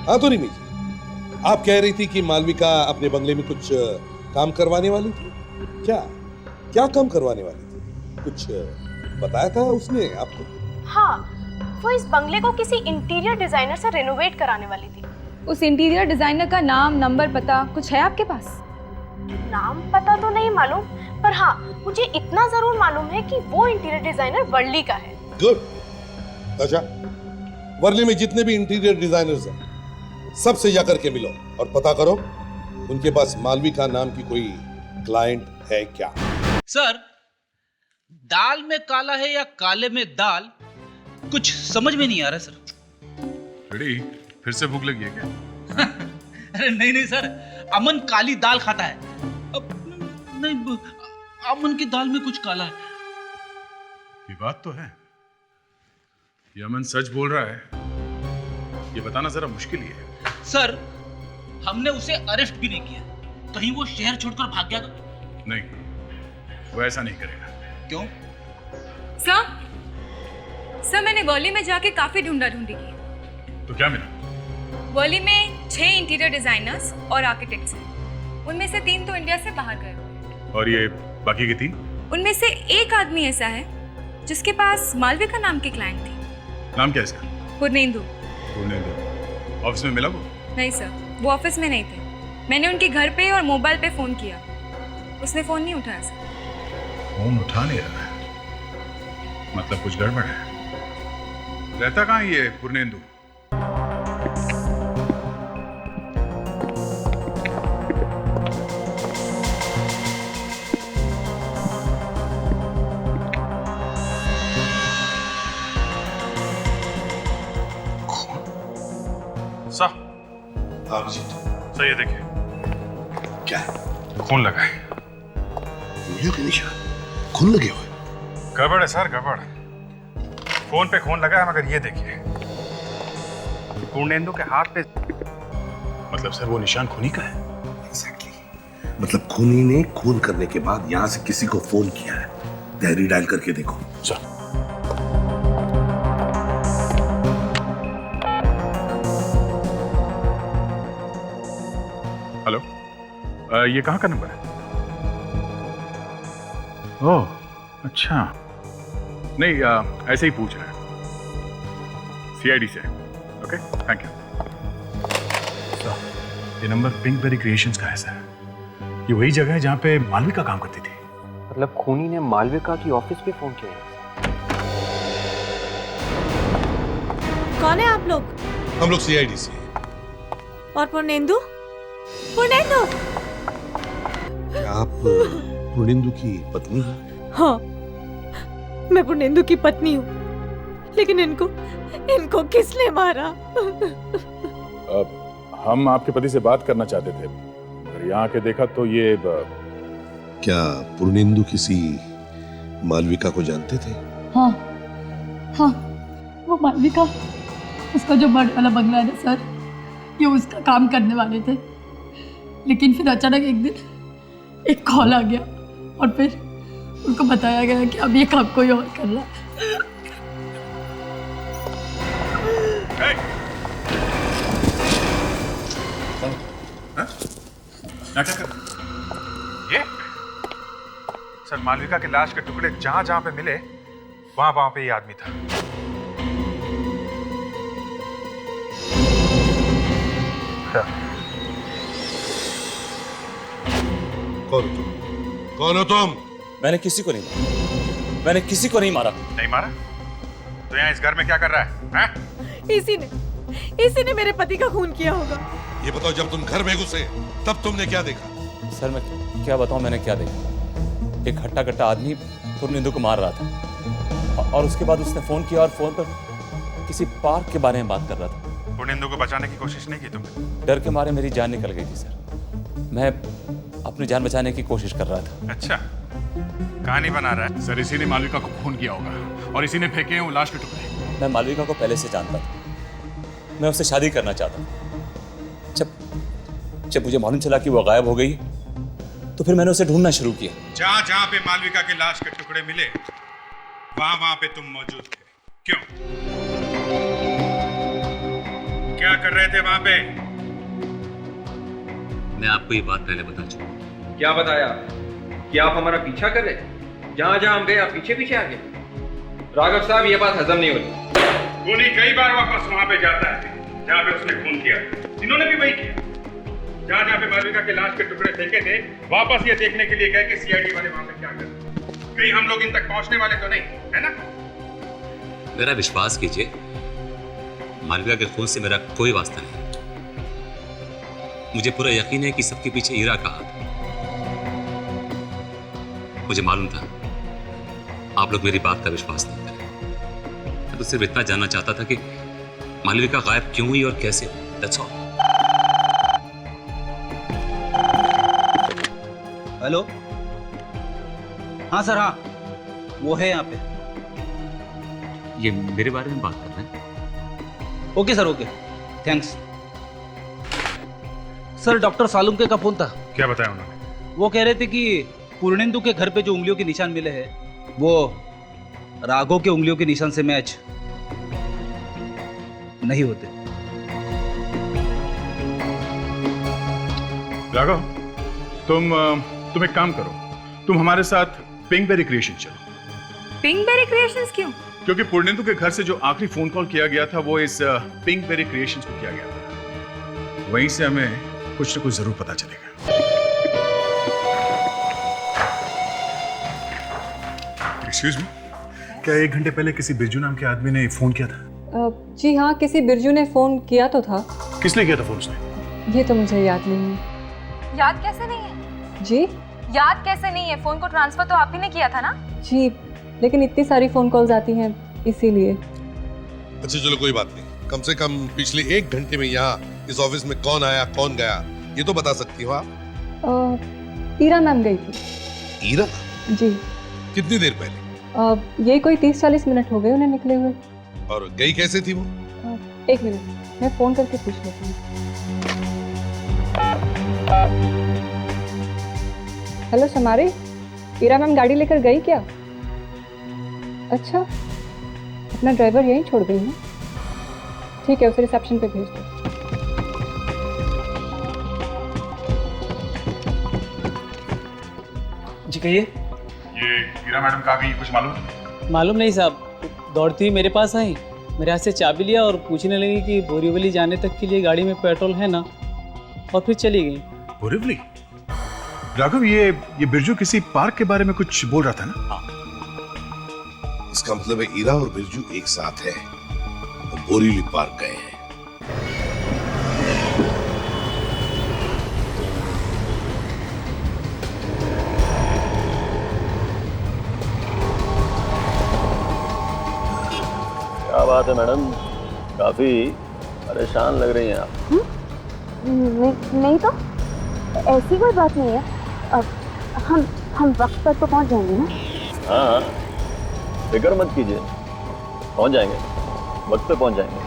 हाँ तो रिमी जी, आप कह रही थी कि मालविका अपने बंगले में कुछ काम करवाने वाली थी। क्या काम करवाने वाली थी? कुछ बताया था उसने आपको? हाँ, वो इस बंगले को किसी इंटीरियर डिजाइनर से रेनोवेट कराने वाली थी। उस इंटीरियर डिजाइनर का नाम, नंबर, पता कुछ है आपके पास? नाम पता तो नहीं मालूम, पर हाँ, मुझे इतना जरूर मालूम है कि वो इंटीरियर डिजाइनर वर्ली का है। गुड। अच्छा, वर्ली में जितने भी इंटीरियर डिजाइनर्स हैं, सबसे जाकर के मिलो और पता करो उनके पास मालविका नाम की कोई क्लाइंट है क्या। सर, दाल में काला है या काले में दाल, कुछ समझ में नहीं आ रहा सर। रेडी? फिर से भूख लगी है क्या? अरे नहीं सर, अमन काली दाल खाता है। अब नहीं, अमन की दाल में कुछ काला है। ये बात तो है, ये अमन सच बोल रहा है, ये बताना जरा मुश्किल ही है। सर, हमने उसे अरेस्ट भी नहीं किया, कहीं वो शहर छोड़कर भाग गया तो? नहीं, वो ऐसा नहीं करेगा। क्यों? सर मैंने वॉली में जाके काफी ढूंढी की। तो क्या मिला? वॉली में 6 इंटीरियर डिजाइनर्स और आर्किटेक्ट्स हैं। उनमें से 3 तो इंडिया से बाहर गए। और ये बाकी के 3? उनमें से एक आदमी ऐसा है जिसके पास मालविका नाम की क्लाइंट थी। नाम क्या है इसका? पूर्णेंदु। पूर्णेंदु। ऑफिस में मिला वो? नहीं सर, वो ऑफिस में नहीं थे। मैंने उनके घर पे और मोबाइल पे फोन किया, उसने फोन नहीं उठाया सर। फोन उठा नहीं रहा है, मतलब कुछ गड़बड़ है। रहता कहाँ ये पूर्णेंदु? आप जी सही है, देखिए क्या खून लगा है। गोलियों के निशान खून लगे हुए। गड़बड़ है सर, गड़बड़। फोन पे खून लगा है, मगर ये देखिए पूर्णेंदु के हाथ पे। मतलब सर वो निशान खूनी का है? एग्जैक्टली। मतलब खूनी ने खून करने के बाद यहाँ से किसी को फोन किया है। डायरी डायल करके देखो। चल। हेलो, ये कहाँ का नंबर है? ओह अच्छा, नहीं ऐसे ही पूछ रहे हैं, CID से। Okay, thank you sir. ये नंबर पिंकबेरी क्रिएशंस का है सर। ये वही जगह है जहाँ पे मालविका काम करती थी। मतलब खूनी ने मालविका की ऑफिस पे फोन किया? कौन है आप लोग? हम लोग CID से। और पूर्णेंदु? पूर्णेंदु! क्या आप पूर्णेंदु की पत्नी हैं? हाँ, मैं पूर्णेंदु की पत्नी हूँ, लेकिन इनको किसने मारा? हम आपके पति से बात करना चाहते थे, पर यहाँ आके देखा तो ये क्या पूर्णेंदु किसी मालविका को जानते थे? हाँ, वो मालविका, उसका जो बर्ड वाला बंगला है ना सर, ये उसका काम करने वाले थे। लेकिन फिर अचानक एक दिन एक कॉल आ गया और फिर उनको बताया गया कि अब ये काम कोई और कर रहा है। ये सर मालविका की लाश के टुकड़े जहां जहां पे मिले वहां पे ये आदमी था। कौन हो तुम? मैंने किसी को नहीं मारा। मैंने किसी को नहीं मारा। नहीं मारा? तो यहाँ इस घर में क्या कर रहा है? इसी ने मेरे पति का खून किया होगा। ये बताओ, जब तुम घर में घुसे तब तुमने क्या देखा? सर मैं क्या बताऊं मैंने क्या देखा। एक हट्टा कट्टा आदमी पूर्णेंदु को मार रहा था और उसके बाद उसने फोन किया और फोन पर किसी पार्क के बारे में बात कर रहा था। पूर्णेंदु को बचाने की कोशिश नहीं की तुमने? डर के मारे मेरी जान निकल गई थी सर। मैं अपनी जान बचाने की कोशिश कर रहा था। अच्छा, कहानी बना रहा है सर। इसी ने मालविका को खून किया होगा और इसी ने फेंके हैं वो लाश के टुकड़े। मैं मालविका को पहले से जानता था। मैं उससे शादी करना चाहता था। जब मुझे मालूम चला कि वो गायब हो गई तो फिर मैंने उसे ढूंढना शुरू किया। जहां जहां पे मालविका की लाश के टुकड़े मिले वहां पे तुम मौजूद थे। क्यों? क्या कर रहे थे वहां पे? मैं आपको ये बात पहले बता चुका। क्या बताया? कि आप हमारा पीछा कर रहे? जहां जहां हम गए आप पीछे पीछे आ गए। राघव साहब, ये बात हजम नहीं होती। खूनी कई बार वापस वहां पे जाता है जहां पे उसने खून किया। इन्होंने भी वही किया। जहां जहां पे मालविका के लाश के टुकड़े फेंके थे वापस ये देखने के लिए गए कि CID वाले वहां पे क्या कर रहे हैं। कहीं हम लोग इन तक पहुंचने वाले तो नहीं है ना? मेरा विश्वास कीजिए, मालविका के खून से मेरा कोई वास्ता नहीं। मुझे पूरा यकीन है कि सबके पीछे ईरा का हाथ है। मुझे मालूम था आप लोग मेरी बात का विश्वास नहीं करें। मैं तो सिर्फ इतना जानना चाहता था कि मालविका गायब क्यों हुई और कैसे। That's all. हेलो, हाँ सर, हाँ वो है यहाँ पे। ये मेरे बारे में बात कर रहे हैं? Okay sir, okay, thanks. Sir doctor Salunke का फोन था। क्या बताया उन्होंने? वो कह रहे थे कि पूर्णेंदु के घर पे जो उंगलियों के निशान मिले हैं वो राघव के उंगलियों के निशान से मैच नहीं होते। राघव, तुम एक काम करो, तुम हमारे साथ पिंकबेरी क्रिएशन चलो। पिंकबेरी क्रिएशंस क्यों? क्योंकि पूर्णेंदु के घर से जो आखिरी फोन कॉल किया गया था वो इस पिंकबेरी क्रिएशंस को किया गया था। वहीं से हमें कुछ न कुछ जरूर पता चलेगा। एक्सक्यूज मी, क्या 1 घंटे पहले किसी बिरजू नाम के आदमी ने फोन किया था? जी हाँ, किसी बिरजू ने फ़ोन किया तो था। किस लिए किया था फोन उसने? ये तो मुझे याद नहीं है। याद कैसे नहीं है? जी? याद कैसे नहीं है? फोन को ट्रांसफर तो आप ही ने किया था ना? जी, लेकिन इतनी सारी फ़ोन कॉल्स आती हैं इसीलिए। अच्छा चलो कोई बात नहीं, कम से कम पिछले 1 घंटे में यहाँ इस ऑफिस में कौन आया कौन गया ये तो बता सकती हो आप? ईरा मैम गई थी। ईरा? जी। कितनी देर पहले? ये कोई 30-40 मिनट हो गए उन्हें निकले हुए। और गई कैसे थी वो? 1 मिनट, मैं फ़ोन करके पूछ लेती हूँ। हेलो शमारी, ईरा मैम गाड़ी लेकर गई क्या? अच्छा, अपना ड्राइवर यहीं छोड़ गई है। ठीक है, उसे रिसेप्शन पे भेज दो। जी कहिए। ये हीरा मैडम कहाँ गई, कुछ मालूम? मालूम नहीं साहब, दौड़ती हुई मेरे पास आई, मेरे हाथ से चाबी लिया और पूछने लगी कि बोरीवली जाने तक के लिए गाड़ी में पेट्रोल है ना, और फिर चली गई। बोरीवली? राघव, ये बिरजू किसी पार्क के बारे में कुछ बोल रहा था ना? इसका मतलब है ईरा और बिरजू एक साथ है, वो बोरीवली पार्क गए हैं। क्या बात है मैडम, काफी परेशान लग रही हैं आप। नहीं तो ऐसी कोई बात नहीं है। अब हम वक्त पर तो पहुंच जाएंगे ना? हाँ, फिक्र मत कीजिए, पहुंच जाएंगे, वक्त पे पहुंच जाएंगे।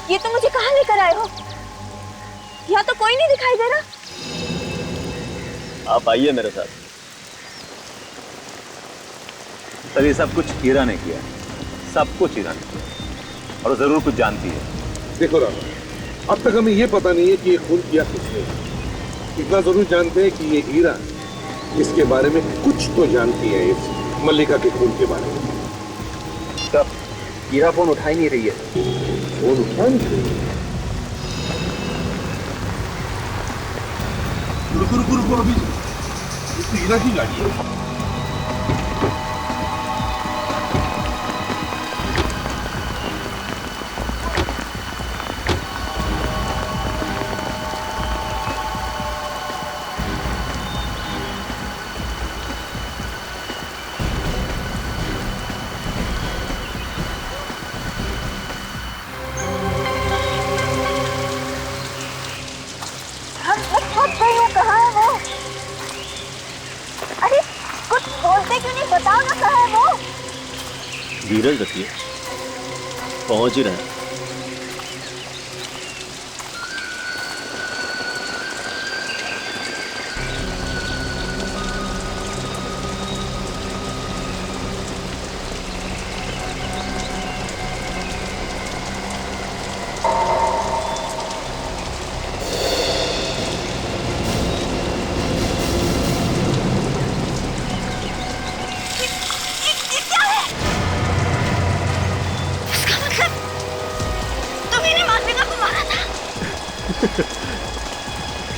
ये तो मुझे कहाँ लेकर आए हो? यहाँ तो कोई नहीं दिखाई दे रहा। आप आइए मेरे साथ। सर ये सब कुछ हीरा ने किया, सब कुछ हीरा ने किया, और जरूर कुछ जानती है। देखो राघव, अब तक हमें ये पता नहीं है कि ये खून किया किसने। इतना जरूर जानते हैं कि ये हीरा इसके बारे में कुछ तो जानती है, इस मल्लिका के खून के बारे में। सर, हीरा फोन उठा ही नहीं रही है। फोन उठा नहीं रही? रुको अभी, ये तो हीरा की गाड़ी है। कहाँ है वो? अरे कुछ बोलते क्यों नहीं, बताओ ना कहाँ है वो? धीरज रखिए, पहुंच ही रहे हैं।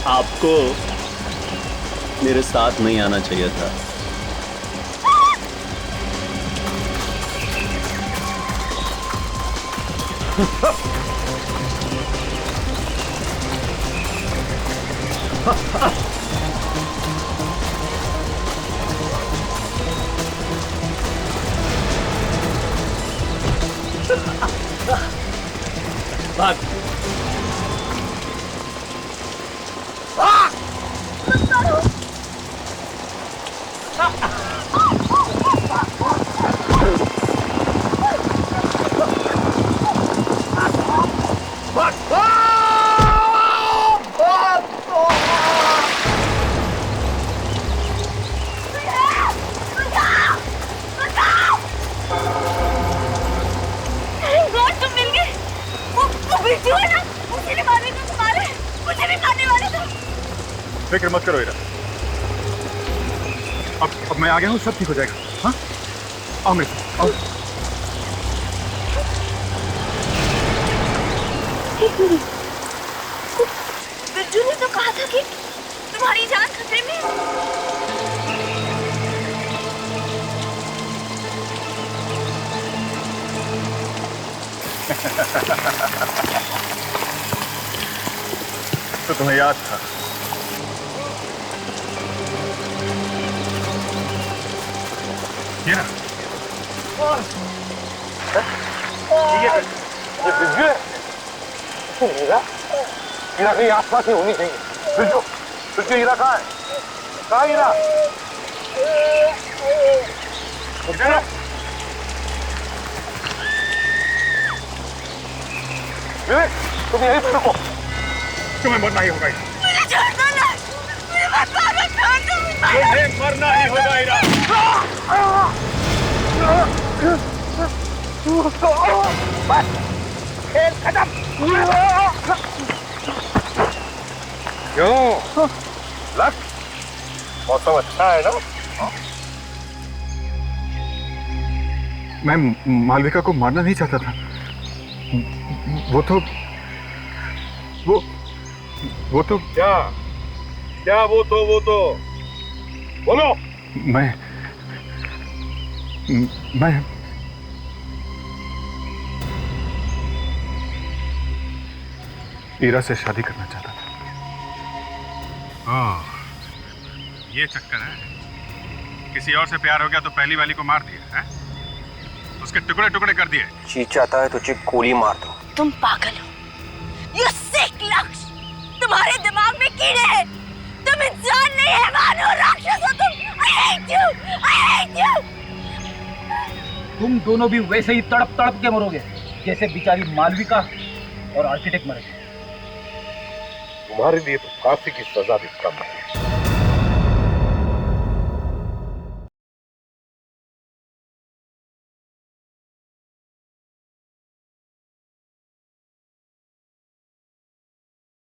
आपको मेरे साथ नहीं आना चाहिए था। भाग। फिक्र मत करो हीरा, अब मैं आ गया हूँ, सब ठीक हो जाएगा। हाँ, आओ मेरे साथ, आओ। एक मिनट, बिरजू ने तो कहा था कि तुम्हारी जान खतरे में है। तो तुम्हें याद था? ये ना, ये बिरजू है? हीरा कहीं आसपास ही होनी चाहिए। बिरजू, बिरजू, हीरा कहाँ है? कहाँ हीरा? विवेक, तुम यहीं पे रुको। तुम्हें मरना ही होगा हीरा। मुझे छोड़ दो ना, मुझे मत मारो, छोड़ दो। तुम्हें मरना ही होगा हीरा। बस, खेल खत्म। क्यों? लक, मौसम अच्छा है ना? मैं मालविका को मारना नहीं चाहता था। वो तो क्या? क्या वो तो बोलो। मैं ईरा से शादी करना चाहता था। ये चक्कर है। किसी और से प्यार हो गया तो पहली वाली को मार दिया है? उसके टुकड़े टुकड़े कर दिए। जी चाहता है तुझे गोली मार दो। तुम पागल हो, You sick लक्ष्य, तुम्हारे दिमाग में कीड़े हैं। तुम इंसान नहीं, हैवान हो, राक्षस हो तुम। I hate you, I hate you। तुम दोनों भी वैसे ही तड़प तड़प के मरोगे जैसे बेचारी मालविका और आर्किटेक्ट मरे। तुम्हारे लिए तो फांसी की सजा भी कम है।